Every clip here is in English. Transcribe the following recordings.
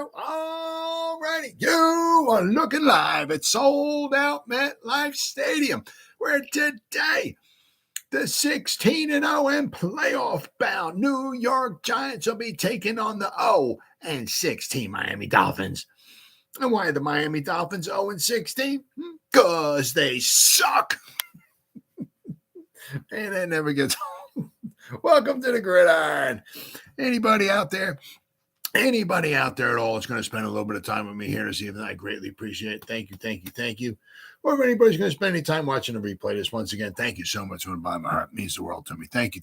go. All righty. You are looking live at Sold Out MetLife Stadium, where today the 16-0 and playoff-bound New York Giants will be taking on the 0-16 Miami Dolphins. And why are the Miami Dolphins 0-16? Because they suck. And that never gets old. Welcome to the Gridiron. Anybody out there at all is going to spend a little bit of time with me here this evening, I greatly appreciate it. Thank you. Or if anybody's going to spend any time watching the replay, this once again, thank you so much from the bottom of my heart. It means the world to me. Thank you.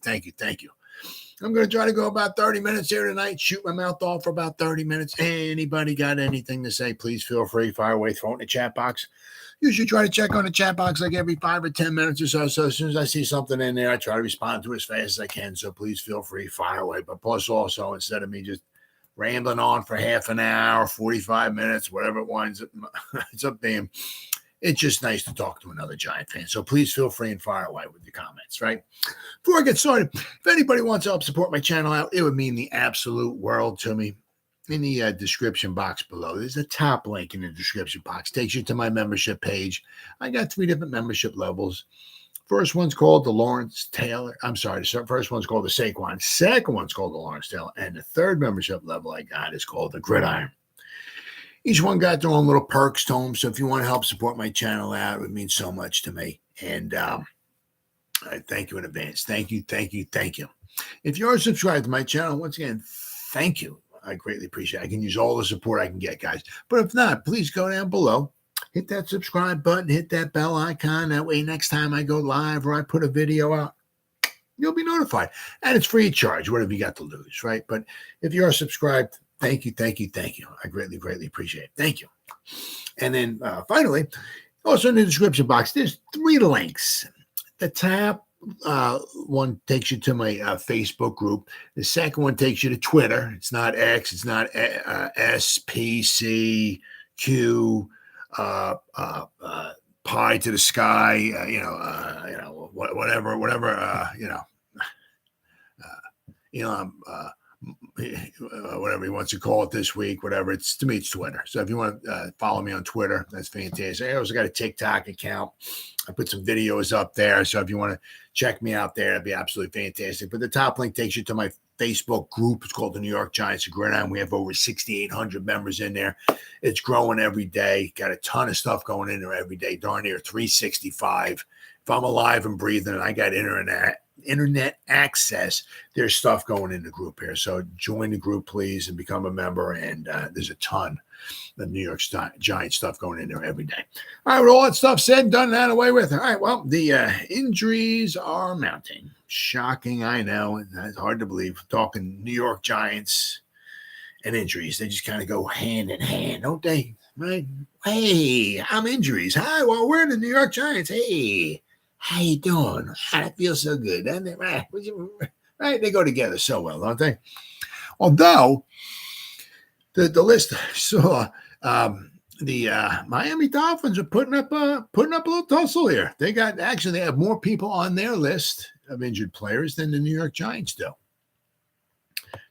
I'm going to try to go about 30 minutes here tonight, shoot my mouth off for about 30 minutes. Anybody got anything to say, please feel free, fire away, throw it in the chat box. Usually try to check on the chat box like every 5 or 10 minutes or so. So as soon as I see something in there, I try to respond to it as fast as I can. So please feel free, fire away. But plus also, instead of me just rambling on for half an hour, 45 minutes, whatever it winds up, it's up being, it's just nice to talk to another Giant fan. So please feel free and fire away with your comments, right? Before I get started, if anybody wants to help support my channel out, it would mean the absolute world to me. In the description box below, there's a top link in the description box. Takes you to my membership page. I got 3 different membership levels. First one's called the Lawrence Taylor. The first one's called the Saquon. Second one's called the Lawrence Taylor. And the third membership level I got is called the Gridiron. Each one got their own little perks to them. So if you want to help support my channel out, it would mean so much to me. And I thank you in advance. Thank you. If you are subscribed to my channel, once again, thank you. I greatly appreciate it. I can use all the support I can get, guys. But if not, please go down below. Hit that subscribe button. Hit that bell icon. That way, next time I go live or I put a video out, you'll be notified. And it's free of charge, whatever you got to lose, right? But if you are subscribed, thank you. I greatly appreciate it. Thank you. And then finally, also in the description box, there's 3 links. The top one takes you to my Facebook group. The second one takes you to Twitter. It's not X. It's not SPCQ pie to the sky. Whatever. Whatever he wants to call it this week, whatever. To me, it's Twitter. So if you want to follow me on Twitter, that's fantastic. I also got a TikTok account. I put some videos up there. So if you want to check me out there, that'd be absolutely fantastic. But the top link takes you to my Facebook group. It's called the New York Giants Gridiron. We have over 6,800 members in there. It's growing every day. Got a ton of stuff going in there every day. Darn near 365. If I'm alive and breathing and I got internet access, there's stuff going in the group here. So join the group, please, and become a member. And there's a ton of New York Giants stuff going in there every day. All right, with all that stuff said and done, that away with. All right, well, the injuries are mounting. Shocking, I know. It's hard to believe. Talking New York Giants and injuries, they just kind of go hand in hand, don't they? Right? Hey, I'm injuries. Hi, well, we're the New York Giants. Hey, how you doing? That feels so good, doesn't it? Right? They go together so well, don't they? Although the list saw the Miami Dolphins are putting up a little tussle here. They have more people on their list of injured players than the New York Giants do.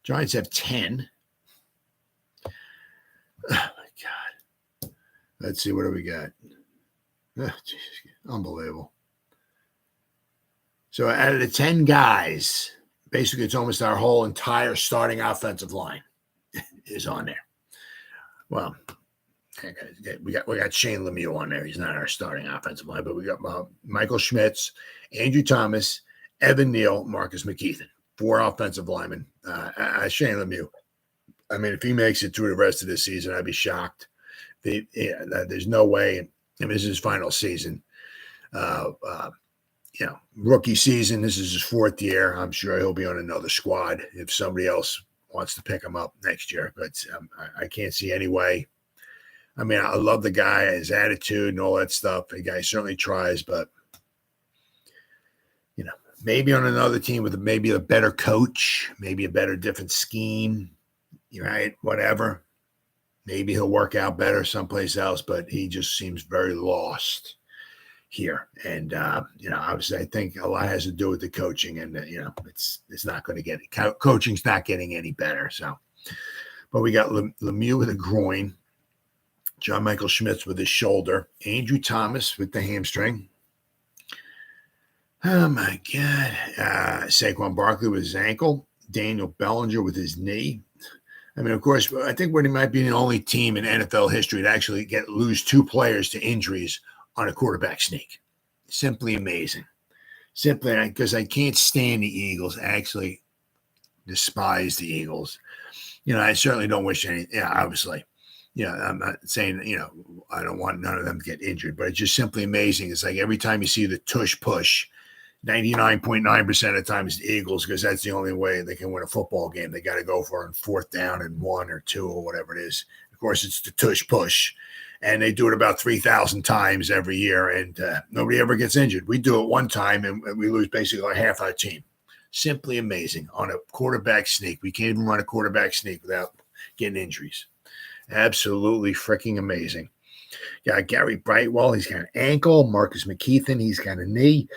Giants have 10. Oh my God. Let's see, what do we got? Oh, geez, unbelievable. So out of the 10 guys, basically it's almost our whole entire starting offensive line is on there. Well, we got Shane Lemieux on there. He's not our starting offensive line, but we got Michael Schmitz, Andrew Thomas, Evan Neal, Marcus McKeithen, 4 offensive linemen. Shane Lemieux, I mean, if he makes it through the rest of the season, I'd be shocked. There's no way. I mean, this is his final season. Rookie season. This is his 4th year. I'm sure he'll be on another squad if somebody else wants to pick him up next year. But I can't see any way. I mean, I love the guy, his attitude and all that stuff. The guy certainly tries, but maybe on another team with maybe a better coach, maybe a better different scheme, right? Whatever. Maybe he'll work out better someplace else, but he just seems very lost here. And, obviously I think a lot has to do with the coaching and, it's not going to get, coaching's not getting any better. So, But we got Lemieux with a groin, John Michael Schmitz with his shoulder, Andrew Thomas with the hamstring. Oh, my God. Saquon Barkley with his ankle, Daniel Bellinger with his knee. I mean, of course, I think we might be the only team in NFL history to actually lose 2 players to injuries on a quarterback sneak. Simply amazing. Simply because I can't stand the Eagles. I actually despise the Eagles. I certainly don't wish any. Yeah, obviously. I'm not saying, I don't want none of them to get injured, but it's just simply amazing. It's like every time you see the tush push, 99.9% of the time it's the Eagles, because that's the only way they can win a football game. They got to go for it on 4th down and 1 or 2 or whatever it is. Of course, it's the tush push, and they do it about 3,000 times every year, and nobody ever gets injured. We do it one time, and we lose basically half our team. Simply amazing on a quarterback sneak. We can't even run a quarterback sneak without getting injuries. Absolutely freaking amazing. Got Gary Brightwell. He's got an ankle. Marcus McKeithen. He's got a knee.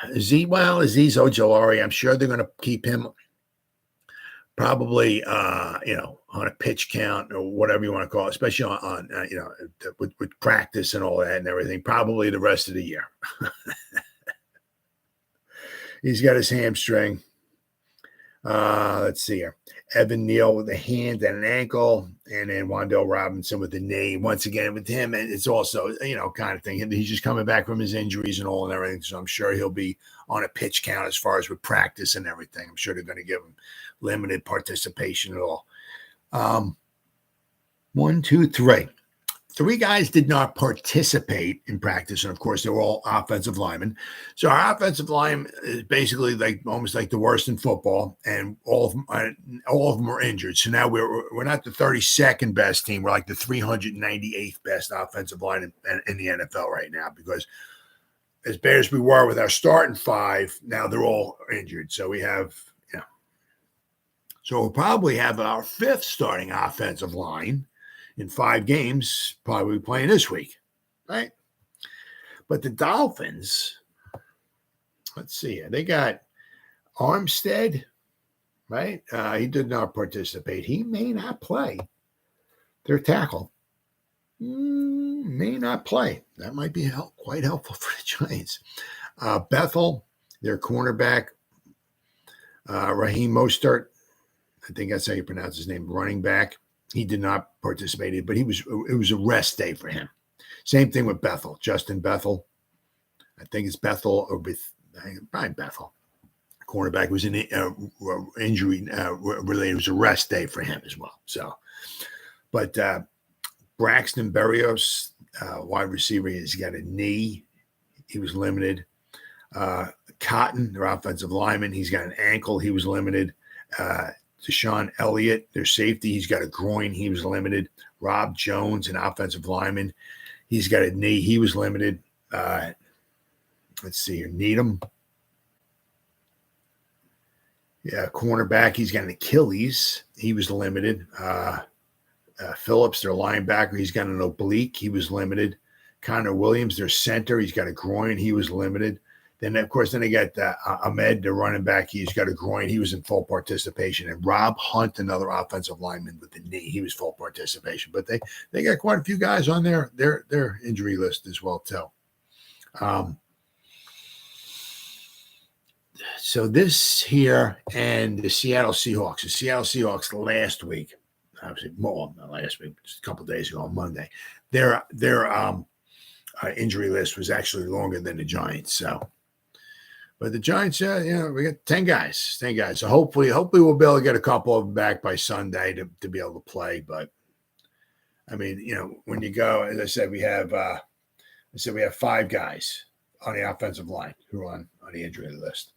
Azeez Ojulari. I'm sure they're going to keep him probably, on a pitch count or whatever you want to call it, especially on with practice and all that and everything, probably the rest of the year. He's got his hamstring. Let's see here. Evan Neal with a hand and an ankle, and then Wan'Dale Robinson with the knee. Once again, with him, and it's also, kind of thing. He's just coming back from his injuries and all and everything, so I'm sure he'll be on a pitch count as far as with practice and everything. I'm sure they're going to give him limited participation at all. 1, 2, 3. 3 guys did not participate in practice, and of course, they were all offensive linemen. So our offensive line is basically almost like the worst in football, and all of them are injured. So now we're not the 32nd best team; we're like the 398th best offensive line in the NFL right now. Because as bad as we were with our starting 5, now they're all injured. So we have, so we'll probably have our 5th starting offensive line in 5 games, probably playing this week, right? But the Dolphins, let's see here. They got Armstead, right? He did not participate. He may not play. Their tackle may not play. That might be quite helpful for the Giants. Bethel, their cornerback, Raheem Mostert, I think that's how you pronounce his name, running back. He did not participate, but it was a rest day for him. Same thing with Bethel, Justin Bethel. I think it's Bethel or probably Bethel. Cornerback was an injury related. It was a rest day for him as well. So, but Braxton Berrios, wide receiver, he's got a knee. He was limited. Cotton, their offensive lineman, he's got an ankle. He was limited. Deshaun Elliott, their safety, he's got a groin. He was limited. Rob Jones, an offensive lineman, he's got a knee. He was limited. Let's see here. Needham. Yeah, cornerback, he's got an Achilles. He was limited. Phillips, their linebacker, he's got an oblique. He was limited. Connor Williams, their center, he's got a groin. He was limited. Then, of course, they got Ahmed, the running back. He's got a groin. He was in full participation. And Rob Hunt, another offensive lineman with the knee, he was full participation. But they got quite a few guys on their injury list as well, too. So this here and the Seattle Seahawks. The Seattle Seahawks last week, obviously more than last week, just a couple of days ago on Monday, their injury list was actually longer than the Giants. So. But the Giants, we got 10 guys. So hopefully we'll be able to get a couple of them back by Sunday to be able to play. But I mean, when you go, as I said, we have 5 guys on the offensive line who are on the injury list.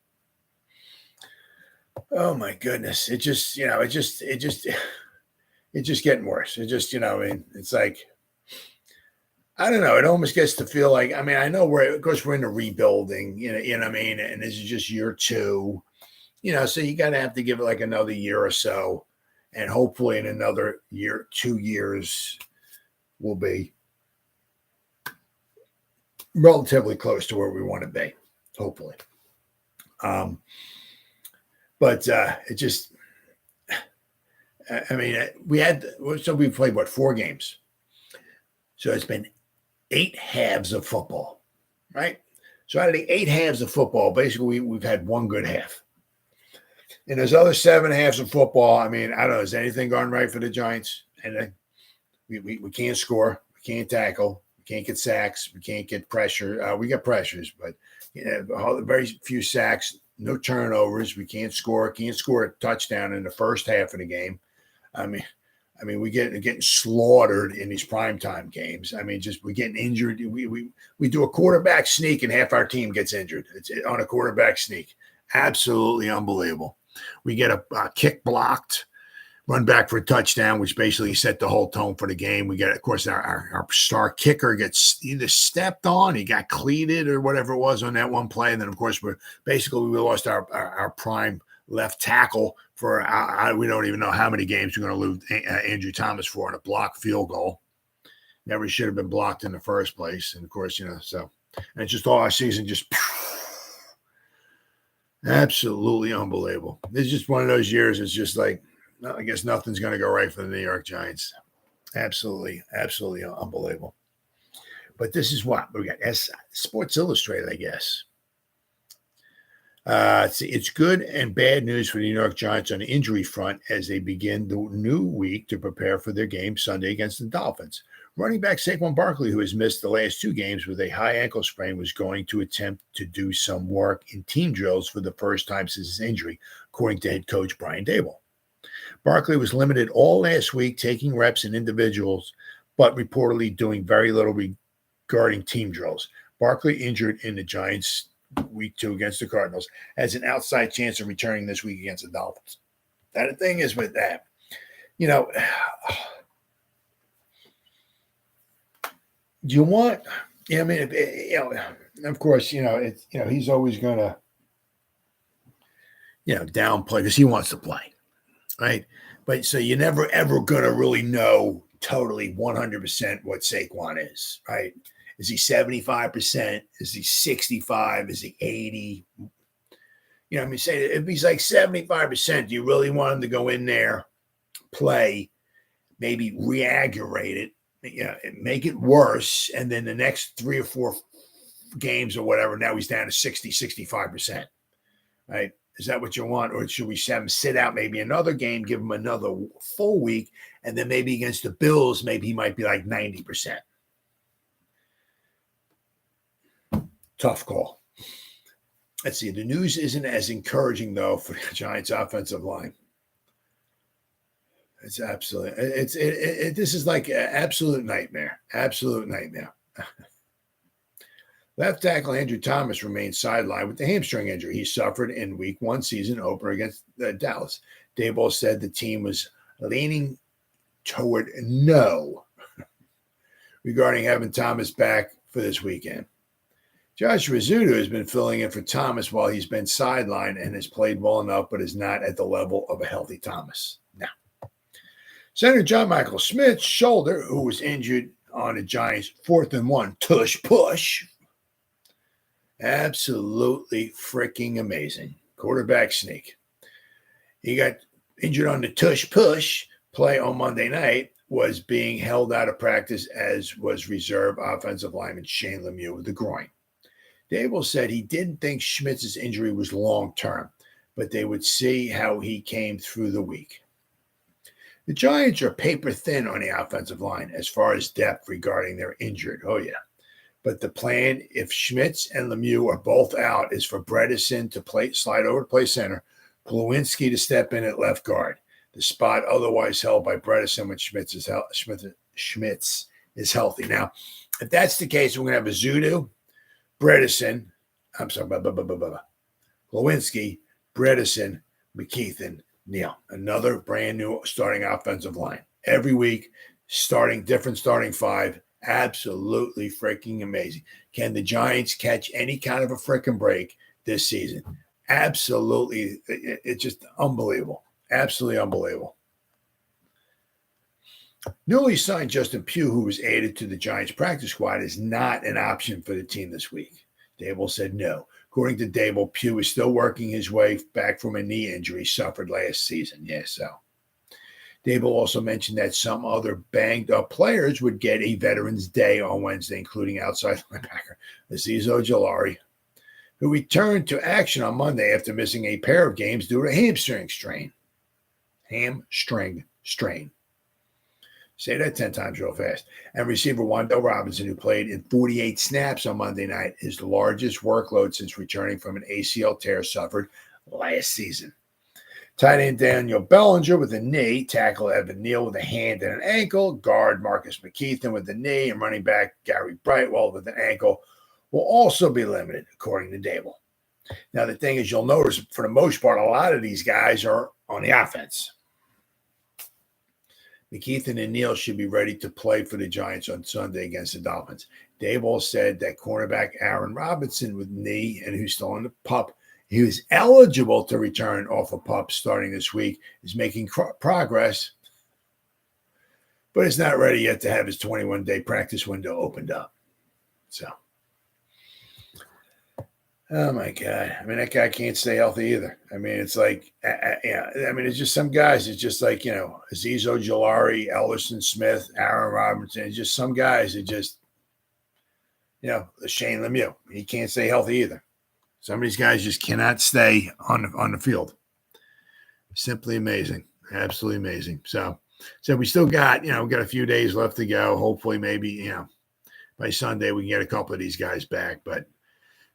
Oh my goodness. It's just getting worse. It's like, I don't know. It almost gets to feel like, I know of course we're in a rebuilding, you know what I mean? And this is just year 2, so you got to have to give it like another year or so. And hopefully in another year, 2 years, we'll be relatively close to where we want to be, hopefully. But it just, I mean, we played, 4 games? So it's been 8 halves of football, right? So out of the 8 halves of football, basically we've had 1 good half. And those other 7 halves of football, I mean, I don't know, has anything gone right for the Giants? And we can't score, we can't tackle, we can't get sacks, we can't get pressure. We got pressures, but very few sacks, no turnovers. We can't score a touchdown in the first half of the game. I mean, we're getting slaughtered in these primetime games. I mean, we're getting injured. We do a quarterback sneak and half our team gets injured. It's on a quarterback sneak. Absolutely unbelievable. We get a kick blocked, run back for a touchdown, which basically set the whole tone for the game. We get, of course, our star kicker gets either stepped on, he got cleated or whatever it was on that one play. And then, of course, we lost our prime left tackle for we don't even know how many games we're going to lose Andrew Thomas for on a blocked field goal. Never should have been blocked in the first place. And, of course, so and it's just all our season just absolutely unbelievable. It's just one of those years. It's just like, I guess nothing's going to go right for the New York Giants. Absolutely, absolutely unbelievable. But this is what we got. Sports Illustrated, I guess. It's good and bad news for the New York Giants on the injury front as they begin the new week to prepare for their game Sunday against the Dolphins. Running back Saquon Barkley, who has missed the last 2 games with a high ankle sprain, was going to attempt to do some work in team drills for the first time since his injury, according to head coach Brian Daboll. Barkley was limited all last week, taking reps in individuals, but reportedly doing very little regarding team drills. Barkley, injured in the Giants' week 2 against the Cardinals, has an outside chance of returning this week against the Dolphins. Now, the thing is with that, do you want? I mean, of course, he's always going to, downplay because he wants to play, right? But so you're never ever going to really know totally 100% what Saquon is, right? Is he 75%? Is he 65? Is he 80? Say if he's like 75%, do you really want him to go in there, play, maybe re-aggravate it? Make it worse, and then the next 3 or 4 games or whatever, now he's down to 60, 65%, right? Is that what you want? Or should we have him sit out maybe another game, give him another full week, and then maybe against the Bills, maybe he might be like 90%? Tough call. Let's see. The news isn't as encouraging, though, for the Giants' offensive line. It's absolutely. This is like an absolute nightmare. Absolute nightmare. Left tackle Andrew Thomas remains sidelined with the hamstring injury he suffered in Week 1 season opener against Dallas. Daboll said the team was leaning toward no regarding having Thomas back for this weekend. Josh Rizzuto has been filling in for Thomas while he's been sidelined and has played well enough, but is not at the level of a healthy Thomas. Now, Senator John Michael Smith's shoulder, who was injured on the Giants' 4th and 1 tush push. Absolutely freaking amazing. Quarterback sneak. He got injured on the tush push play on Monday night, was being held out of practice, as was reserve offensive lineman Shane Lemieux with the groin. Daboll said he didn't think Schmitz's injury was long-term, but they would see how he came through the week. The Giants are paper thin on the offensive line as far as depth regarding their injured. Oh, yeah. But the plan, if Schmitz and Lemieux are both out, is for Bredesen to slide over to play center, Glowinski to step in at left guard, the spot otherwise held by Bredesen when Schmitz is healthy. Now, if that's the case, we're going to have Rizzuto, Bredesen, Glowinski, Bredesen, McKeithen, Neal. Another brand new starting offensive line. Every week, different starting 5. Absolutely freaking amazing. Can the Giants catch any kind of a freaking break this season? Absolutely. It's just unbelievable. Absolutely unbelievable. Newly signed Justin Pugh, who was added to the Giants practice squad, is not an option for the team this week. Daboll said no. According to Daboll, Pugh is still working his way back from a knee injury suffered last season. Yeah, so. Dable also mentioned that some other banged-up players would get a Veterans Day on Wednesday, including outside linebacker Azeez Ojulari, who returned to action on Monday after missing a pair of games due to a hamstring strain. Hamstring strain. Say that 10 times real fast. And receiver Wan'Dale Robinson, who played in 48 snaps on Monday night, is the largest workload since returning from an ACL tear suffered last season. Tight end Daniel Bellinger with a knee, tackle Evan Neal with a hand and an ankle, guard Marcus McKeithen with a knee, and running back Gary Brightwell with an ankle will also be limited, according to Dable. Now, the thing is, you'll notice, for the most part, a lot of these guys are on the offense. McKeithen and Neal should be ready to play for the Giants on Sunday against the Dolphins. Dable said that cornerback Aaron Robinson with knee and who's still on the PUP, he was eligible to return off of PUP starting this week, is making progress, but is not ready yet to have his 21-day practice window opened up. So, oh my God. I mean, that guy can't stay healthy either. I mean, it's like, it's just some guys. It's just like, Azeez Ojulari, Ellison Smith, Aaron Robinson. It's just some guys that just, Shane Lemieux. He can't stay healthy either. Some of these guys just cannot stay on the field. Simply amazing. Absolutely amazing. So we still got, we've got a few days left to go. Hopefully, maybe, by Sunday we can get a couple of these guys back. But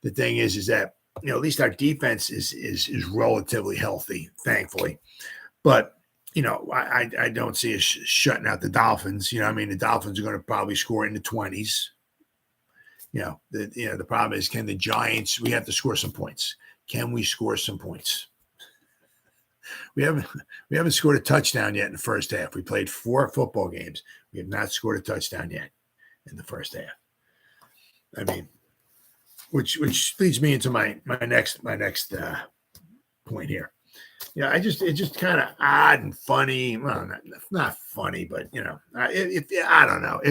the thing is that, at least our defense is relatively healthy, thankfully. But, I don't see us shutting out the Dolphins. The Dolphins are going to probably score in the 20s. The problem is, can the Giants, we have to score some points. Can we score some points? We haven't scored a touchdown yet in the first half. We played 4 football games. We have not scored a touchdown yet in the first half. I mean, which leads me into my next point here. It's just kind of odd and funny. Well, not funny, but I don't know.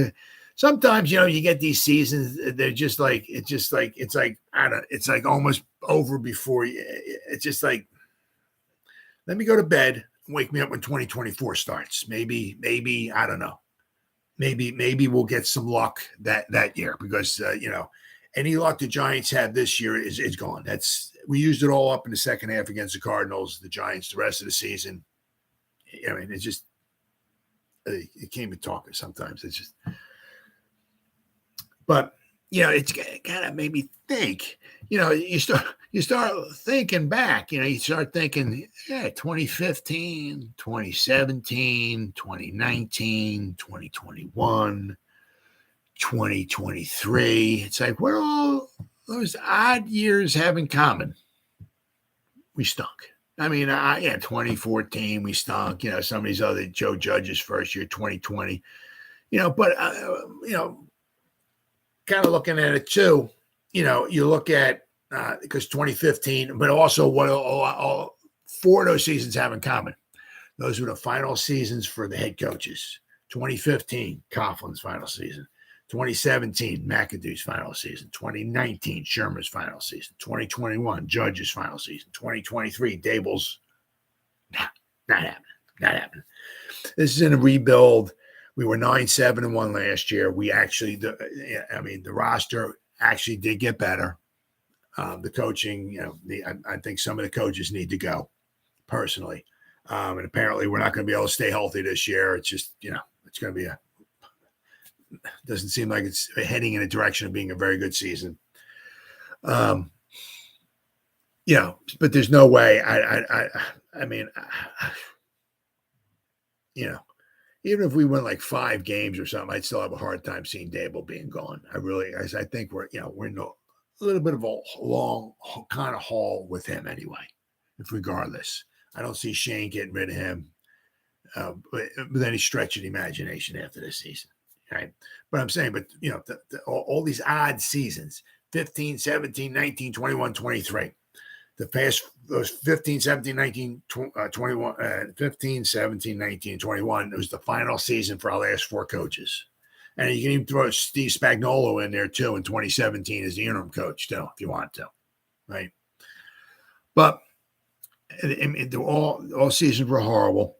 Sometimes, you get these seasons, they're just like, it's like almost over before you. It's just like, let me go to bed and wake me up when 2024 starts. Maybe, I don't know. Maybe we'll get some luck that year because, any luck the Giants have this year is gone. We used it all up in the second half against the Cardinals, the Giants, the rest of the season. It's just, it can't even talk sometimes. It's just, but, it's kind of made me think, you start thinking back, you start thinking, 2015, 2017, 2019, 2021, 2023. It's like, what do all those odd years have in common? We stunk. 2014, we stunk, some of these other Joe Judge's first year, 2020, but, kind of looking at it too, you look at, because 2015, but also what all 4 of those seasons have in common. Those were the final seasons for the head coaches. 2015, Coughlin's final season. 2017, McAdoo's final season. 2019, Shermer's final season. 2021, Judge's final season. 2023, Dable's. Not happening. This is in a rebuild. We were 9-7-1 last year. We actually, the roster actually did get better. The coaching, I think some of the coaches need to go, personally. And apparently we're not going to be able to stay healthy this year. It's just, it's going to be doesn't seem like it's heading in a direction of being a very good season. But there's no way. Even if we win like 5 games or something, I'd still have a hard time seeing Dable being gone. I think we're in a little bit of a long kind of haul with him anyway, regardless. I don't see Shane getting rid of him with any stretch of the imagination after this season. Right. But I'm saying, all these odd seasons, 15, 17, 19, 21, 23, the past, those 15, 17, 19, 21, 15, 17, 19, 21, it was the final season for our last 4 coaches. And you can even throw Steve Spagnuolo in there too in 2017 as the interim coach too, if you want to. Right. But all seasons were horrible.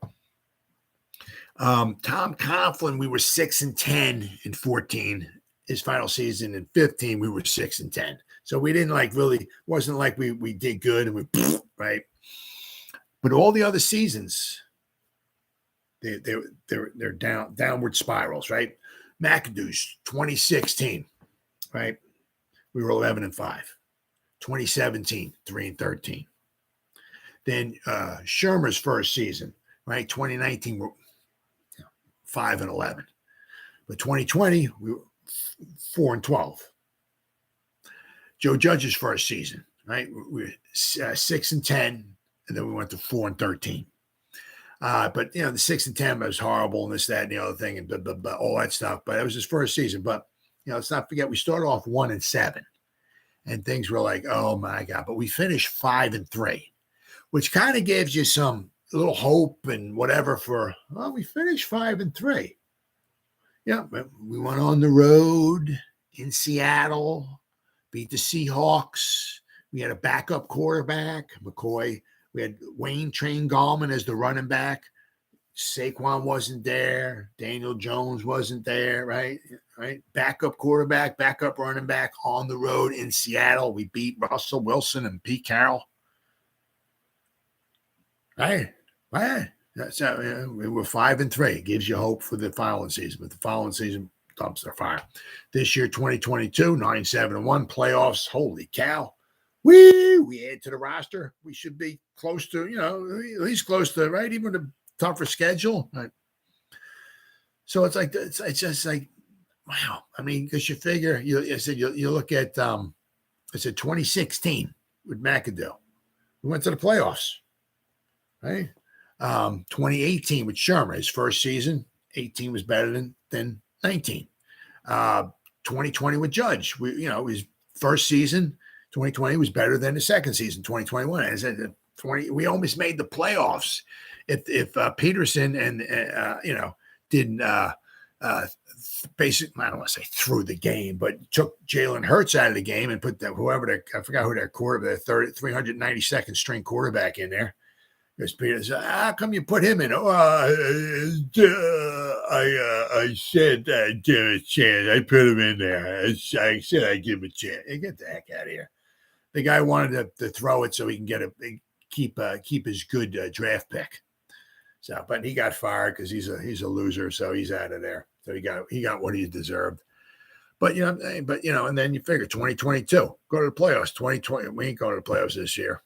Tom Coughlin, we were 6-10 in 14. His final season in 15, we were 6-10. So we didn't wasn't like we did good and we right. But all the other seasons, they're downward spirals, right? McAdoo's 2016, right? We were 11-5. 2017, 3-13. Then Shermer's first season, right? 2019, we're 5-11. But 2020, we were 4-12. Joe Judge's first season, right? We were 6-10, and then we went to 4-13. But the 6-10 was horrible, and this, that, and the other thing, and blah, blah, blah, all that stuff. But it was his first season. But let's not forget, we started off 1-7, and things were like, oh my God! But we finished 5-3, which kind of gives you some little hope and whatever we finished 5-3. Yeah, we went on the road in Seattle, beat the Seahawks. We had a backup quarterback, McCoy. We had Wayne Train Gallman as the running back. Saquon wasn't there. Daniel Jones wasn't there, right? Backup quarterback, backup running back on the road in Seattle. We beat Russell Wilson and Pete Carroll. Right? That's how we were 5-3. It gives you hope for the following season, but the following season dumpster fire. This year, 2022, 9-7-1 playoffs. Holy cow! We add to the roster. We should be close to, at least close to, right? Even a tougher schedule. Right? So it's just like, wow. I mean, because you figure, you look at, 2016 with McAdoo. We went to the playoffs, right? 2018 with Shermer, his first season, 18 was better than 19. 2020 with Judge, his first season, 2020 was better than the second season, 2021. As I said, we almost made the playoffs if Peterson and didn't basically, I don't want to say threw the game, but took Jalen Hurts out of the game and put I forgot who their quarterback, 392nd string quarterback in there. Because Peter said, how come you put him in? I said I'd give him a chance. I put him in there. I said I'd give him a chance. Hey, get the heck out of here. The guy wanted to throw it so he can keep his good draft pick. So, but he got fired because he's a loser, so he's out of there. So he got what he deserved. But and then you figure 2022, go to the playoffs. 2020, we ain't going to the playoffs this year.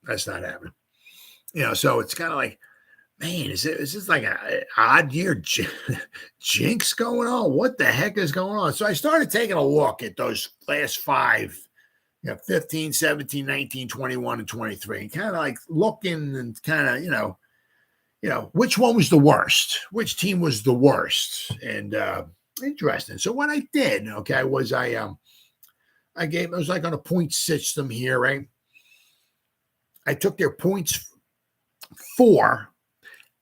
That's not happening. So it's kind of like, man, is this like an odd year jinx going on? What the heck is going on? So I started taking a look at those last 5, 15, 17, 19, 21, and 23, and kind of like looking and kind of, which one was the worst? Which team was the worst? And interesting. So what I did, was I was like on a point system here, right? I took their points for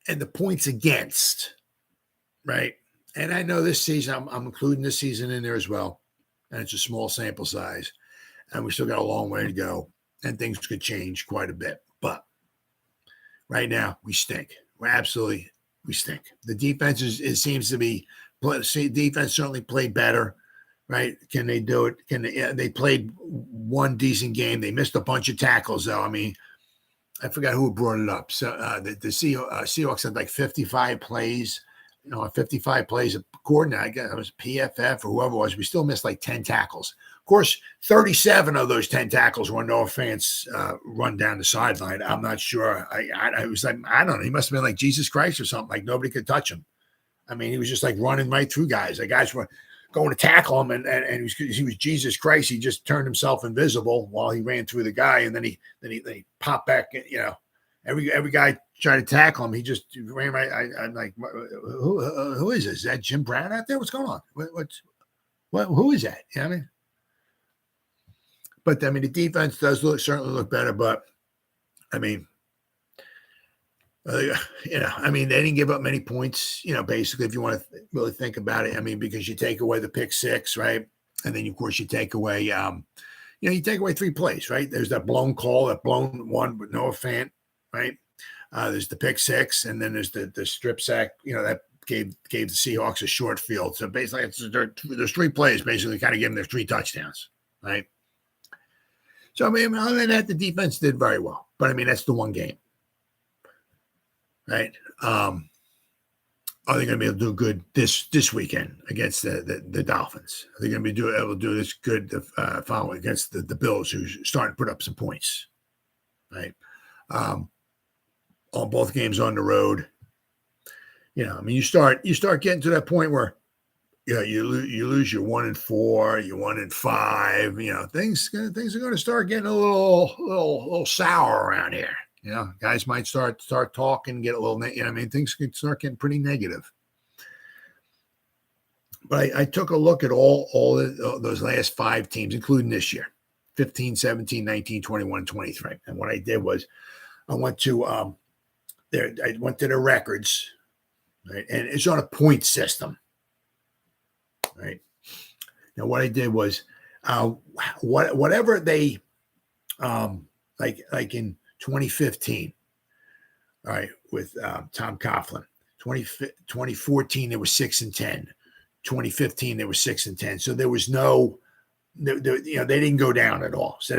and the points against, right? And I know this season, I'm including this season in there as well. And it's a small sample size. And we still got a long way to go. And things could change quite a bit. But right now, we stink. We stink. The defense it seems to be, defense certainly played better, right? Can they do it? They played one decent game. They missed a bunch of tackles, though. I mean, I forgot who brought it up. So the Seahawks had like 55 plays, 55 plays according to, I guess it was PFF or whoever it was. We still missed like 10 tackles. Of course, 37 of those 10 tackles were no offense run down the sideline. I'm not sure. I was like, I don't know. He must have been like Jesus Christ or something. Like nobody could touch him. I mean, he was just like running right through guys. The guys were going to tackle him, and he was Jesus Christ. He just turned himself invisible while he ran through the guy, and then he popped back. Every guy tried to tackle him. He just ran right. I'm like, who is this? Is that Jim Brown out there? What's going on? Who is that? I mean, but the defense does certainly look better. But I mean, they didn't give up many points, basically, if you want to really think about it. I mean, because you take away the pick six, right? And then, of course, you take away, you take away 3 plays, right? There's that blown call, that blown one with Noah Fant, right? There's the pick six, and then there's the strip sack, that gave the Seahawks a short field. So basically, there's three plays basically kind of giving their 3 touchdowns, right? So, I mean, other than that, the defense did very well. But, I mean, that's the one game, right? Are they going to be able to do good this weekend against the Dolphins? Are they going to be able to do this good following against the Bills, who's starting to put up some points, right? On both games on the road. I mean, you start getting to that point where, you lose your 1-4, your 1-5. Things are going to start getting a little sour around here. Guys might start talking, get a little. Things can start getting pretty negative. But I took a look at all those last 5 teams, including this year, 15, 17, 19, 21, 23. And what I did was I went to their records, right? And it's on a point system. Right. Now, what I did was, whatever they, like in 2015, all right, with Tom Coughlin, 2014 they were 6-10, 2015 they were 6-10. So there was no, they didn't go down at all. So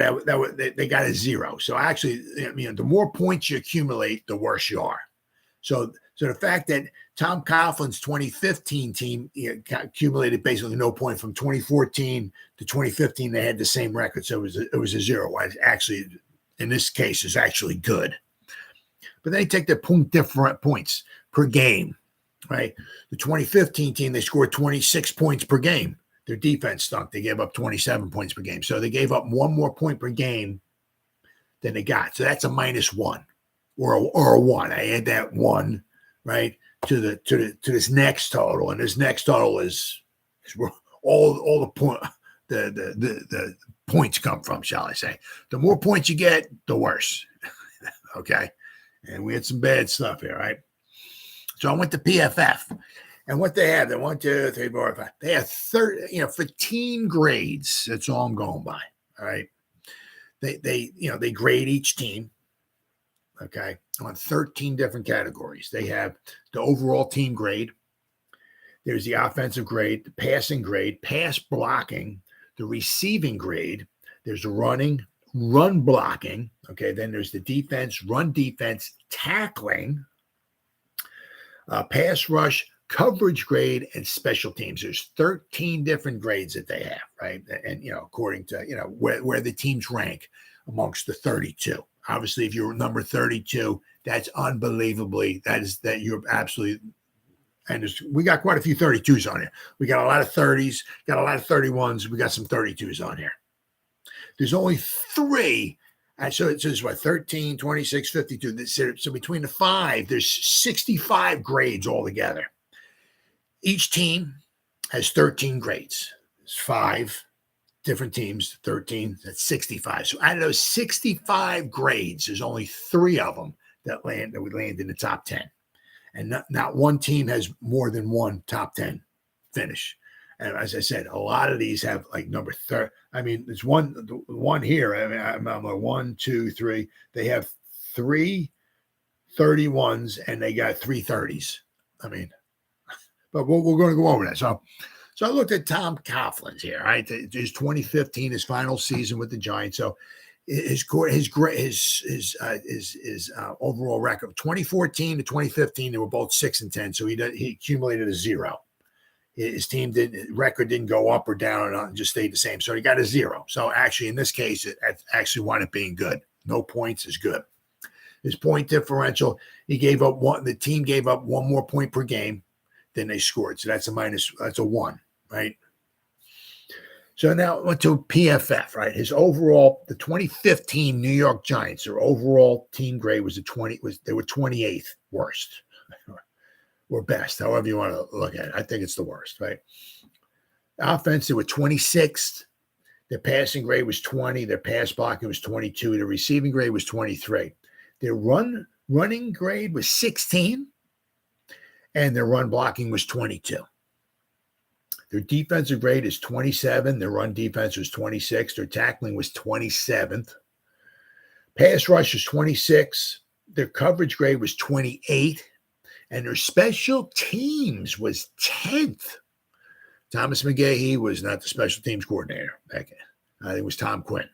they got a 0. So actually, the more points you accumulate, the worse you are. So the fact that Tom Coughlin's 2015 team accumulated basically no point from 2014 to 2015, they had the same record. So it was a 0. Actually, in this case, is actually good. But they take their different points per game, right? The 2015 team, they scored 26 points per game. Their defense stunk. They gave up 27 points per game. So they gave up 1 more point per game than they got. So that's a -1 or a 1. I add that 1, right, to this next total, and this next total is where all the points come from, shall I say? The more points you get, the worse. Okay, and we had some bad stuff here, right? So I went to PFF, and what they have, they 1, 2, 3, 4, 5. They have 15 grades. That's all I'm going by. All right, they grade each team. Okay, on 13 different categories. They have the overall team grade. There's the offensive grade, the passing grade, pass blocking, the receiving grade. There's the run blocking. Okay, then there's the defense, run defense, tackling, pass rush, coverage grade, and special teams. There's 13 different grades that they have, right? And, according to, where the teams rank amongst the 32. Obviously, if you're number 32, that's unbelievably, that you're absolutely, and we got quite a few 32s on here. We got a lot of 30s, got a lot of 31s. We got some 32s on here. There's only 3. So it says, 13, 26, 52. So between the 5, there's 65 grades altogether. Each team has 13 grades. It's 5 different teams, 13, that's 65. So out of those 65 grades, there's only 3 of them that would land in the top 10. And not one team has more than 1 top 10 finish. And as I said, a lot of these have like number 30. I mean, there's one here. I mean, I'm like 1, 2, 3. They have 3 31s and they got 3 30s. I mean, but we're going to go over that. So I looked at Tom Coughlin's here, right? His 2015, his final season with the Giants. So his overall record, 2014 to 2015, they were both 6-10. So he accumulated a 0. His team record didn't go up or down, and just stayed the same. So he got a 0. So actually, in this case, it actually wound up being good. No points is good. His point differential, the team gave up 1 more point per game than they scored. So that's a 1. Right. So now went to PFF, right? His overall, the 2015 New York Giants, their overall team grade was they were 28th worst or best, however you want to look at it. I think it's the worst, right? Offense, they were 26th. Their passing grade was 20. Their pass blocking was 22. Their receiving grade was 23. Their running grade was 16, and their run blocking was 22. Their defensive grade is 27. Their run defense was 26. Their tackling was 27th. Pass rush is 26. their coverage grade was 28, and their special teams was 10th. Thomas McGahee was not the special teams coordinator back then. I think it was Tom Quinn.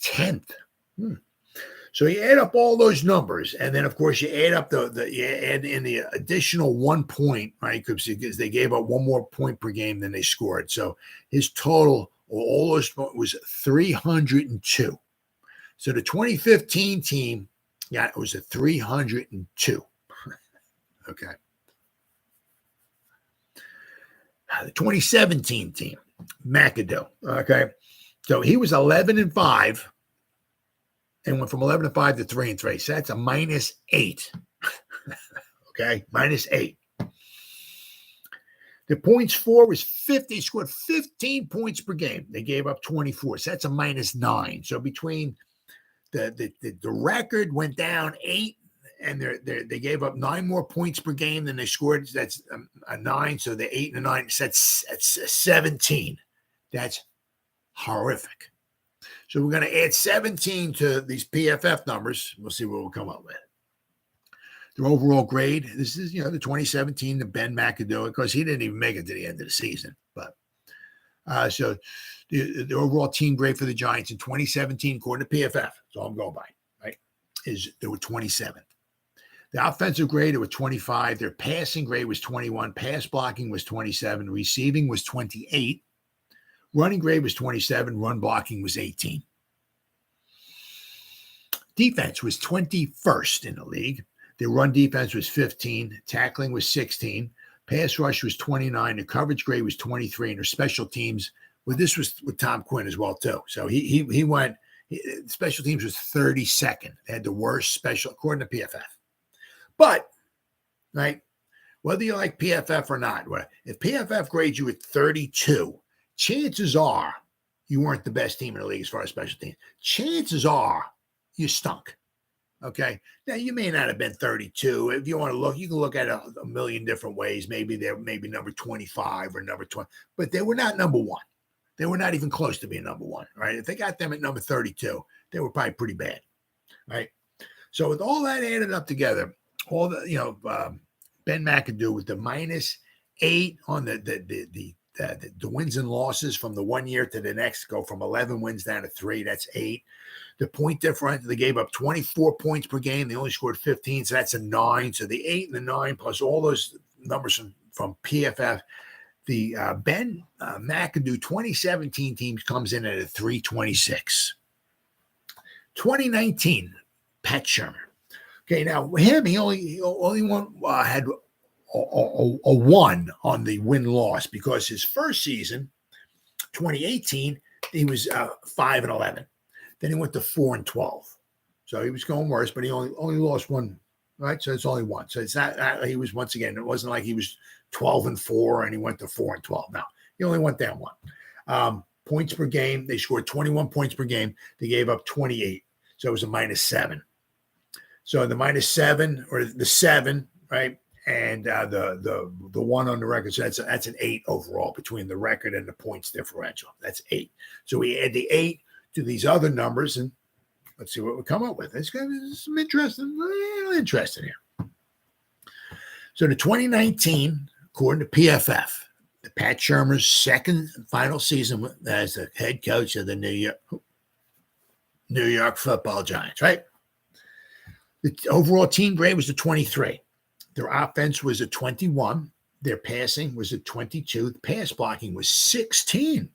10th. So you add up all those numbers, and then of course you add up you add in the additional 1 point, right? Because they gave up one more point per game than they scored. So his total, all those, was 302. So the 2015 team, it was a 302. Okay. The 2017 team, McAdoo. Okay. So he was 11-5 and went from 11-5 to 3-3. So that's a -8. Okay. -8. The points for was 50. He scored 15 points per game. They gave up 24. So that's a -9. So between the record went down 8, and they gave up 9 more points per game than they scored. That's a 9. So the 8 and a 9, that's 17. That's horrific. So we're going to add 17 to these PFF numbers. We'll see what we'll come up with. Their overall grade, this is, the 2017, the Ben McAdoo, because he didn't even make it to the end of the season. But so the overall team grade for the Giants in 2017, according to PFF, that's all I'm going by, right, is they were 27th. The offensive grade, it was 25. Their passing grade was 21. Pass blocking was 27. Receiving was 28. Running grade was 27. Run blocking was 18. Defense was 21st in the league. Their run defense was 15. Tackling was 16. Pass rush was 29. The coverage grade was 23. And their special teams, this was with Tom Quinn as well, too. So he went, special teams was 32nd. They had the worst special, according to PFF. But, right, whether you like PFF or not, if PFF grades you at 32, chances are you weren't the best team in the league as far as special teams. Chances are you stunk. Okay? Now, you may not have been 32. If you want to look, you can look at it a million different ways. Maybe they're number 25 or number 20. But they were not number 1. They were not even close to being number 1, right? If they got them at number 32, they were probably pretty bad, right? So with all that added up together, all the, Ben McAdoo with the -8 on the wins and losses from the one year to the next, go from 11 wins down to 3. That's 8. The point differential, they gave up 24 points per game. They only scored 15, so that's a 9. So the 8 and the 9 plus all those numbers from PFF, the Ben McAdoo 2017 team comes in at a 326. 2019, Pat Shermer. Okay, now him, he only had a 1 on the win-loss because his first season, 2018, he was 5-11. Then he went to 4-12. So he was going worse, but he only lost 1, right? So it's only 1. So it's not he was, once again, it wasn't like he was 12-4 and he went to 4-12. No, he only went down 1. Points per game, they scored 21 points per game. They gave up 28. So it was a -7. So the -7 or the 7, right? And the 1 on the record. So that's an 8 overall between the record and the points differential. That's 8. So we add the 8 to these other numbers, and let's see what we come up with. It's going to be some interesting here. So the 2019, according to PFF, the Pat Shermer's second and final season as the head coach of the New York Football Giants, right? The overall team grade was a 23. Their offense was a 21. Their passing was a 22. The pass blocking was 16.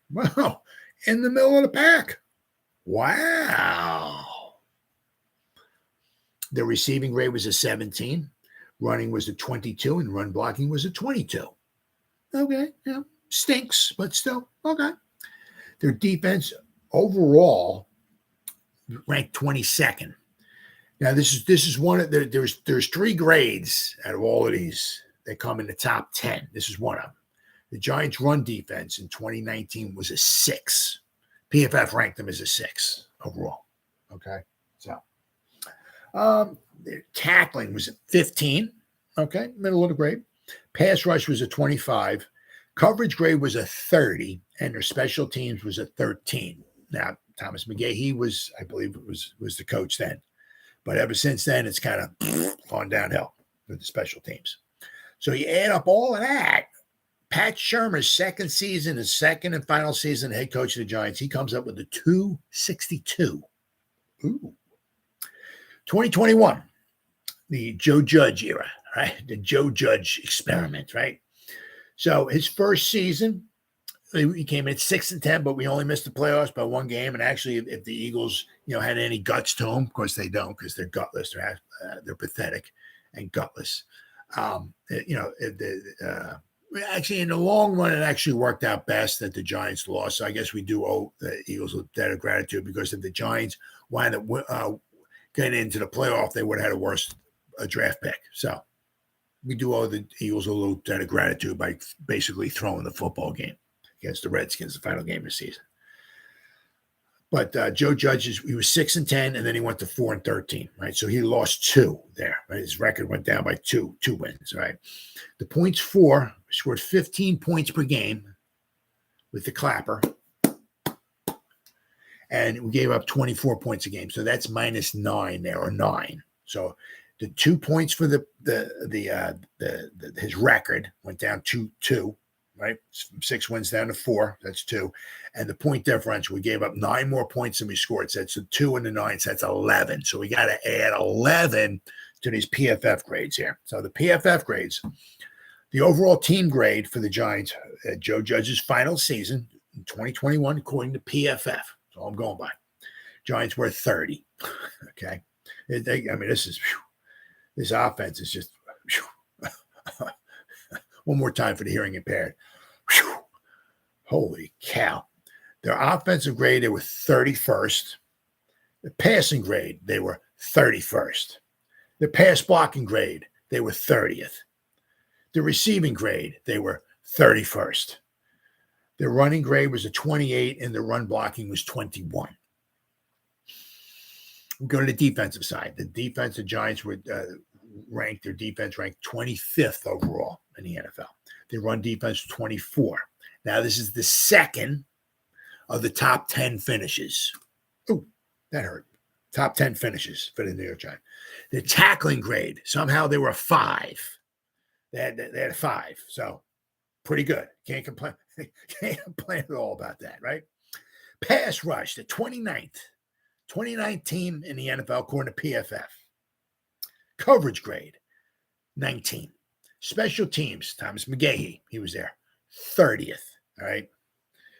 Wow. In the middle of the pack. Wow. Their receiving grade was a 17. Running was a 22. And run blocking was a 22. Okay. Yeah. Stinks, but still. Okay. Their defense overall ranked 22nd. Now, this is one of there's 3 grades out of all of these that come in the top 10. This is one of them. The Giants' run defense in 2019 was a 6. PFF ranked them as a 6 overall. Okay, so their tackling was a 15. Okay, middle of the grade. Pass rush was a 25. Coverage grade was a 30, and their special teams was a 13. Now, Thomas McGahee was, I believe, was the coach then. But ever since then, it's kind of gone downhill with the special teams. So you add up all of that, Pat Shurmur's second season, his second and final season, head coach of the Giants, he comes up with a 262. Ooh. 2021, the Joe Judge era, right? The Joe Judge experiment, right? So his first season, he came in at 6-10, but we only missed the playoffs by one game. And actually, if the Eagles, had any guts to them, of course they don't, because they're gutless. They're pathetic and gutless. Actually, in the long run, it actually worked out best that the Giants lost. So I guess we do owe the Eagles a debt of gratitude, because if the Giants wind up getting into the playoff, they would have had a worse draft pick. So we do owe the Eagles a little debt of gratitude by basically throwing the football game against the Redskins, the final game of the season. But Joe Judge, he was 6-10, and then he went to 4-13, right? So he lost 2 there, right? His record went down by 2 wins, right? The points for, scored 15 points per game with the clapper, and we gave up 24 points a game. So that's -9 there, or 9. So the 2 points for his record went down 2, right? From 6 wins down to 4. That's 2. And the point differential, we gave up 9 more points than we scored. So that's 2 and the 9. So that's 11. So we got to add 11 to these PFF grades here. So the PFF grades, the overall team grade for the Giants at Joe Judge's final season in 2021, according to PFF. That's all I'm going by. Giants were 30. Okay. This offense is just one more time for the hearing impaired. Whew. Holy cow. Their offensive grade, they were 31st. The passing grade, they were 31st. The pass blocking grade, they were 30th. The receiving grade, they were 31st. Their running grade was a 28, and the run blocking was 21. We go to the defensive side. The defensive Giants were ranked 25th overall in the NFL. Their run defense 24. Now, this is the second of the top 10 finishes. Ooh, that hurt. Top 10 finishes for the New York Giants. The tackling grade, somehow they were a 5. They had a 5. So pretty good. Can't complain. Can't complain at all about that, right? Pass rush, the 29th team in the NFL according to PFF. Coverage grade, 19. Special teams, Thomas McGahee, he was there, 30th, all right?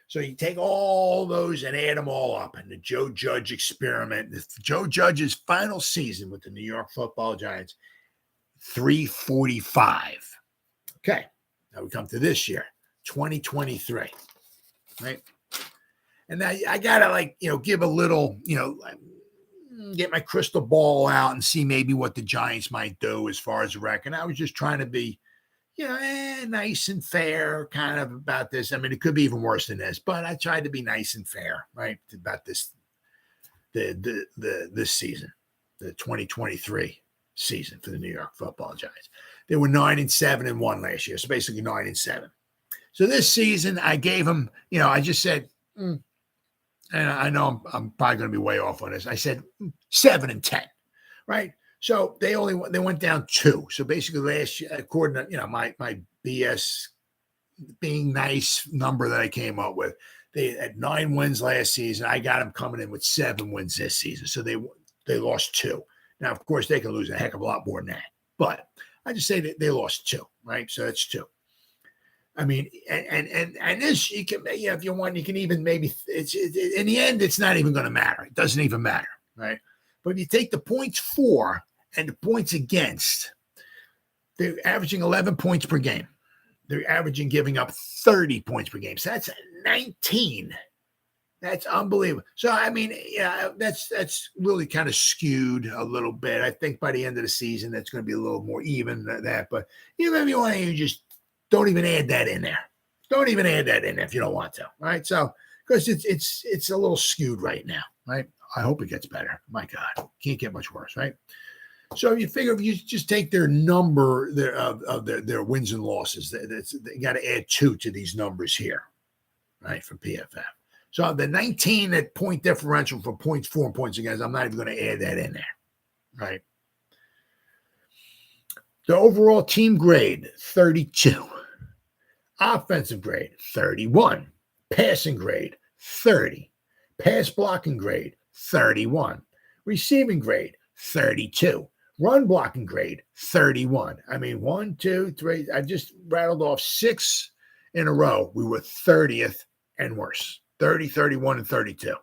So you take all those and add them all up in the Joe Judge experiment. Joe Judge's final season with the New York Football Giants, 345. Okay, now we come to this year, 2023, right? And now I got to give a little, get my crystal ball out and see maybe what the Giants might do as far as the record. I was just trying to be, nice and fair kind of about this. I mean, it could be even worse than this, but I tried to be nice and fair, right, about this, this season, the 2023 season for the New York Football Giants. They were 9-7-1 last year, so basically 9-7. So this season, I gave them, I just said, and I know I'm probably going to be way off on this. I said 7-10, right? So they went down 2. So basically last year, according to my BS being nice number that I came up with, they had 9 wins last season. I got them coming in with 7 wins this season. So they lost 2. Now, of course, they can lose a heck of a lot more than that, but I just say that they lost 2, right? So that's 2. I mean, and this, you can, if you want, you can even maybe, in the end, it's not even going to matter. It doesn't even matter, right? But if you take the points for and the points against, they're averaging 11 points per game. They're averaging giving up 30 points per game. So that's 19. That's unbelievable. So, I mean, that's really kind of skewed a little bit. I think by the end of the season, that's going to be a little more even than that. But even if you want to, just don't even add that in there. Don't even add that in there if you don't want to, right? So, because it's a little skewed right now, right? I hope it gets better. My God, can't get much worse, right? So you figure if you just take their number of their wins and losses, they got to add 2 to these numbers here, right, from PFF. So the 19 at point differential for points for and points against, I'm not even going to add that in there. right? The overall team grade, 32. Offensive grade, 31. Passing grade, 30. Pass blocking grade, 31. Receiving grade, 32. Run blocking grade, 31. I mean, 1, 2, 3. I just rattled off 6 in a row. We were 30th and worse. 30, 31, and 32.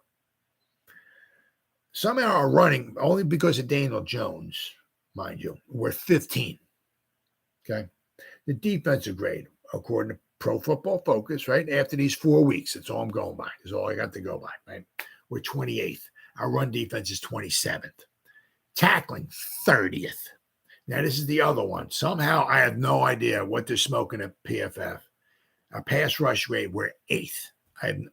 Somehow our running, only because of Daniel Jones, mind you, we're 15. Okay. The defensive grade, according to Pro Football Focus, right? After these 4 weeks, that's all I'm going by. That's all I got to go by, right? We're 28th. Our run defense is 27th. Tackling, 30th. Now, this is the other one. Somehow, I have no idea what they're smoking at PFF. Our pass rush rate, we're 8th.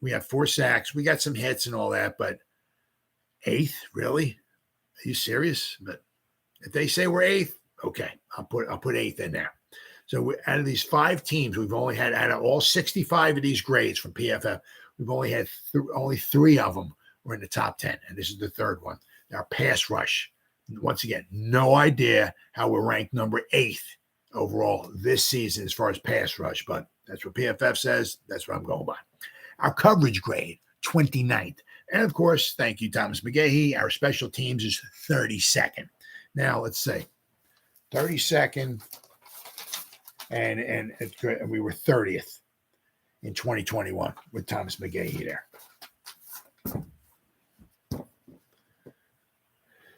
We have 4 sacks. We got some hits and all that, but 8th? Really? Are you serious? But if they say we're 8th, okay, I'll put 8th in there. So out of these 5 teams, we've only had, out of all 65 of these grades from PFF, we've only had only 3 of them were in the top 10, and this is the 3rd one. Our pass rush, once again, no idea how we're ranked number 8th overall this season as far as pass rush, but that's what PFF says. That's what I'm going by. Our coverage grade, 29th. And, of course, thank you, Thomas McGahee. Our special teams is 32nd. Now, let's say 32nd, and we were 30th in 2021 with Thomas McGahee there.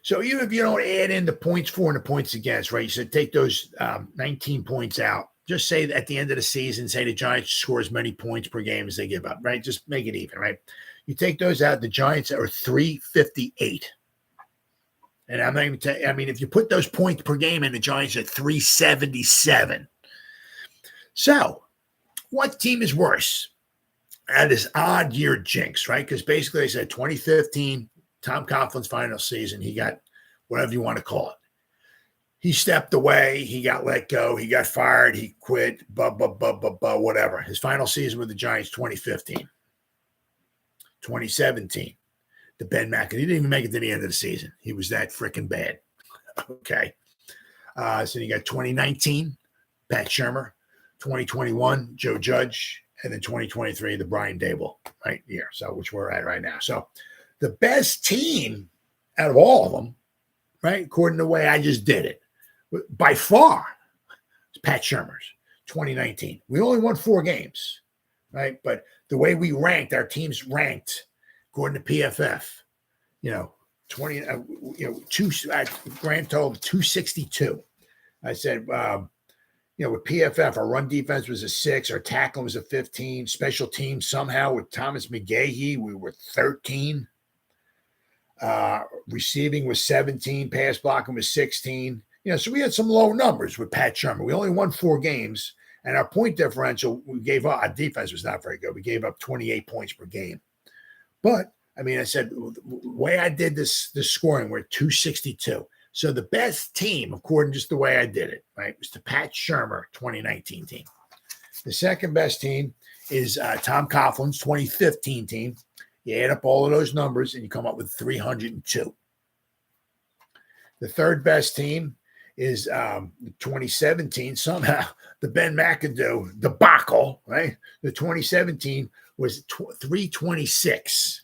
So even if you don't add in the points for and the points against, right, you said take those 19 points out. Just say that at the end of the season, say the Giants score as many points per game as they give up, right? Just make it even, right? You take those out, the Giants are 358. And I'm not even I mean, if you put those points per game in, the Giants are 377. So what team is worse at this odd year jinx, right? Because basically they said 2015, Tom Coughlin's final season, he got whatever you want to call it. He stepped away. He got let go. He got fired. He quit, whatever. His final season with the Giants, 2015. 2017, the Ben McAdoo. He didn't even make it to the end of the season. He was that freaking bad. Okay. So you got 2019, Pat Shurmur. 2021, Joe Judge. And then 2023, the Brian Daboll right here. So which we're at right now. So the best team out of all of them, right, according to the way I just did it, by far, it's Pat Shurmur's 2019. We only won 4 games, right? But the way we ranked, our teams ranked, according to PFF, 20, grand total of 262. I said, with PFF, our run defense was a 6, our tackling was a 15, special teams somehow with Thomas McGahee, we were 13. Receiving was 17, pass blocking was 16. So we had some low numbers with Pat Shurmur. We only won 4 games, and our point differential, we gave up. Our defense was not very good. We gave up 28 points per game. But, I mean, I said, the way I did this scoring, we're 262. So the best team, according to just the way I did it, right, was the Pat Shurmur 2019 team. The second best team is Tom Coughlin's 2015 team. You add up all of those numbers, and you come up with 302. The third best team is 2017. Somehow, the Ben McAdoo debacle, right? The 2017 was 326,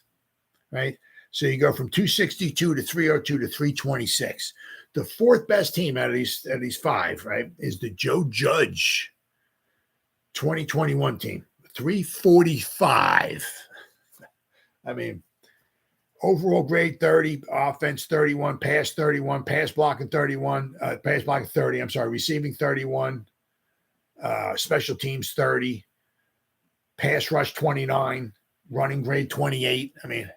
right? So you go from 262 to 302 to 326. The fourth best team out of these 5, right, is the Joe Judge 2021 team, 345. I mean, overall grade 30, offense 31, pass blocking 31, pass blocking 30, receiving 31, special teams 30, pass rush 29, running grade 28. I mean,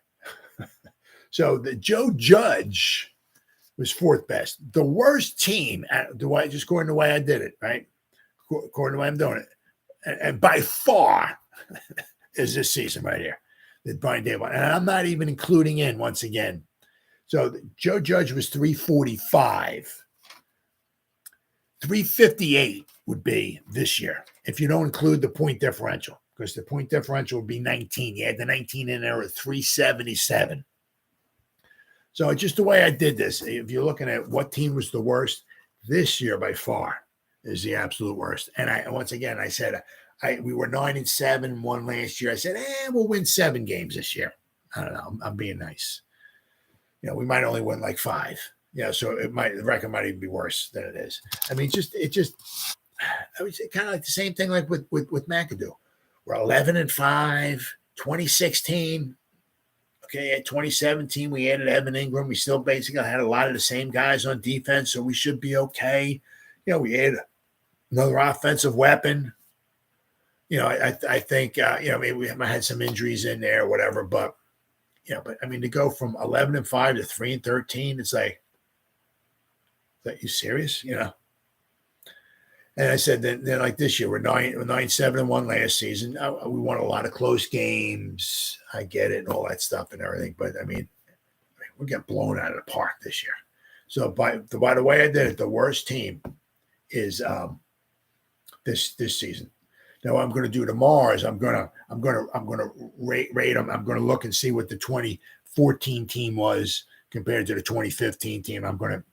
so the Joe Judge was 4th best. The worst team, just according to the way I did it, right? According to the way I'm doing it, and by far is this season right here. That Brian Daboll, and I'm not even including in once again. So Joe Judge was 345. 358 would be this year if you don't include the point differential, because the point differential would be 19. You add the 19 in there at 377. So just the way I did this, if you're looking at what team was the worst, this year by far is the absolute worst. And I said we were 9-7, won last year. I said, we'll win 7 games this year. I don't know. I'm being nice. We might only win like 5. So the record might even be worse than it is. I mean, I would say kind of like the same thing like with McAdoo. We're 11-5, 2016. Okay, at 2017, we added Evan Ingram. We still basically had a lot of the same guys on defense, so we should be okay. We added another offensive weapon. I think, maybe we had some injuries in there or whatever, but I mean, to go from 11-5 to 3-13, it's like, is that you serious? And I said, then like this year, we're 9-7-1 last season. We won a lot of close games. I get it and all that stuff and everything. But I mean, we're getting blown out of the park this year. So by the way I did it, the worst team is this season. Now what I'm going to do tomorrow is I'm going to rate them. I'm going to look and see what the 2014 team was compared to the 2015 team. I'm going to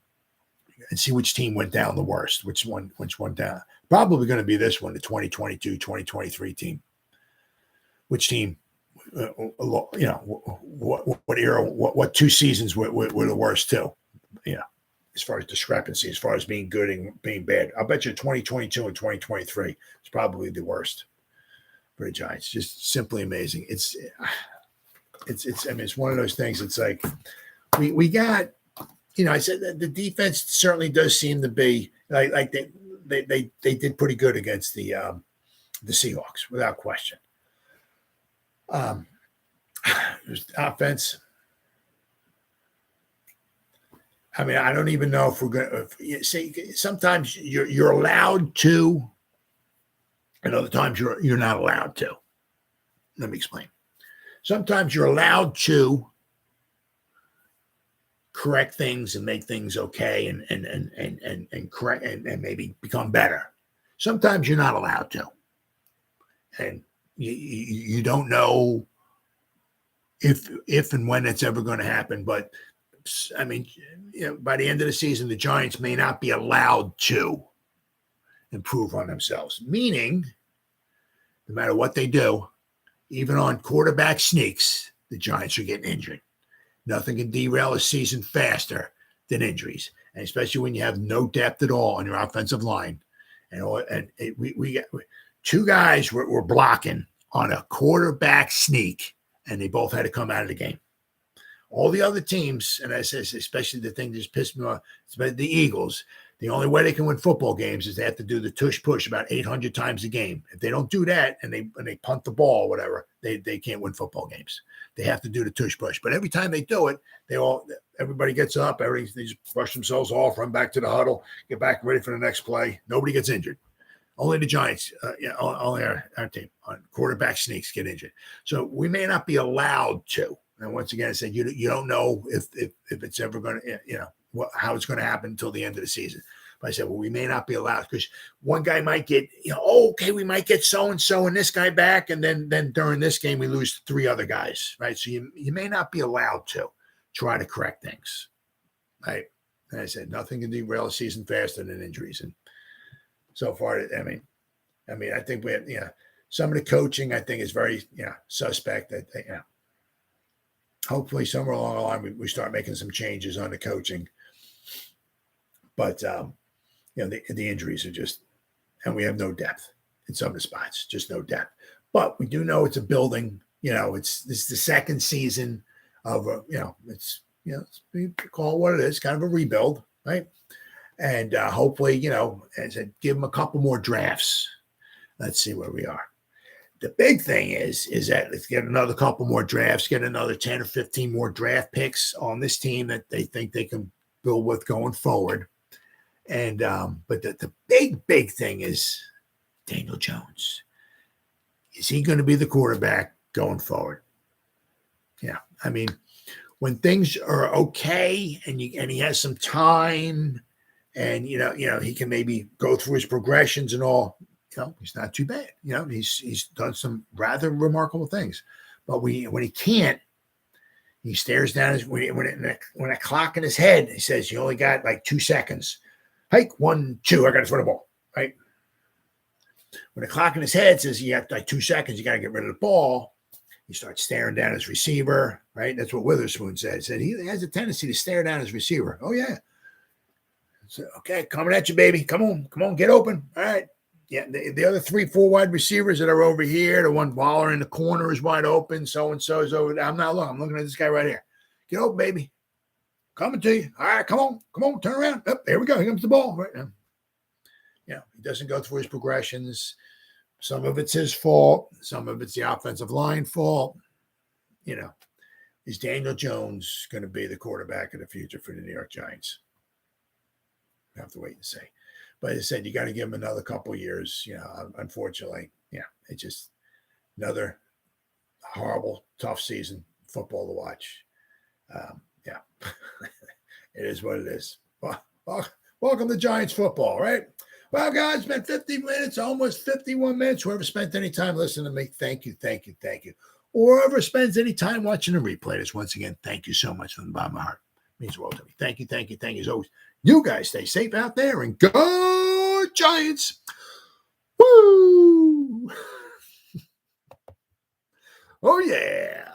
and see which team went down the worst, which one down. Probably going to be this one, the 2022, 2023 team. Which team, what era, what 2 seasons were the worst too, as far as discrepancy, as far as being good and being bad. I'll bet you 2022 and 2023 is probably the worst for the Giants. Just simply amazing. It's I mean, it's one of those things. It's like we got, I said that the defense certainly does seem to be like they did pretty good against the Seahawks without question. Offense. I mean, I don't even know if we're going to see. Sometimes you're allowed to, and other times you're not allowed to. Let me explain. Sometimes you're allowed to correct things and make things okay and correct and maybe become better. Sometimes you're not allowed to, and you don't know if and when it's ever going to happen. But I mean, by the end of the season, the Giants may not be allowed to improve on themselves. Meaning, no matter what they do, even on quarterback sneaks, the Giants are getting injured. Nothing can derail a season faster than injuries, and especially when you have no depth at all on your offensive line. We got 2 guys were blocking on a quarterback sneak, and they both had to come out of the game. All the other teams, and I say, especially the thing that just pissed me off, the Eagles. The only way they can win football games is they have to do the tush push about 800 times a game. If they don't do that and they punt the ball or whatever, they can't win football games. They have to do the tush push. But every time they do it, everybody gets up, they just brush themselves off, run back to the huddle, get back ready for the next play. Nobody gets injured. Only the Giants, only our team on quarterback sneaks get injured. So we may not be allowed to. And once again, I said you don't know if it's ever going to, how it's going to happen until the end of the season. But I said, well, we may not be allowed because one guy might get, okay, we might get so-and-so and this guy back. And then during this game, we lose 3 other guys, right? So you may not be allowed to try to correct things, right? And I said, nothing can derail a season faster than injuries. And so far, I mean, I think we have, some of the coaching, I think is very, suspect. Hopefully somewhere along the line, we start making some changes on the coaching. But, the injuries are just, and we have no depth in some of the spots, just no depth. But we do know it's a building, it's the second season of, call it what it is, kind of a rebuild, right? And hopefully, as I give them a couple more drafts, let's see where we are. The big thing is that let's get another couple more drafts, get another 10 or 15 more draft picks on this team that they think they can build with going forward. And but the big thing is Daniel Jones. Is he going to be the quarterback going forward? Yeah, I mean, when things are okay and he has some time, and he can maybe go through his progressions and all. He's not too bad. He's done some rather remarkable things. But when he can't, He stares down when a clock in his head, he says, you only got like 2 seconds. Hike, 1, 2, I got to throw the ball, right? When the clock in his head says you have like 2 seconds, you got to get rid of the ball, he starts staring down his receiver, right? That's what Witherspoon said. He said he has a tendency to stare down his receiver. Oh, yeah. So, okay, coming at you, baby. Come on, get open. All right. Yeah, the other 3, 4 wide receivers that are over here, the one Waller in the corner is wide open, so-and-so is over there. I'm not looking. I'm looking at this guy right here. Get open, baby. Coming to you. All right, come on, turn around. Oh, there we go. Here comes the ball right now. Yeah, he doesn't go through his progressions. Some of it's his fault. Some of it's the offensive line fault. Is Daniel Jones going to be the quarterback of the future for the New York Giants? We have to wait and see. But as I said, you got to give him another couple of years. Unfortunately, it's just another horrible, tough season football to watch. It is what it is. Well, welcome to Giants football, right? Well, guys, it's been 50 minutes, almost 51 minutes. Whoever spent any time listening to me, thank you. Or whoever spends any time watching the replay, this once again, thank you so much from the bottom of my heart. It means the world to me. Thank you. As always, you guys stay safe out there and go Giants. Woo! Oh, yeah.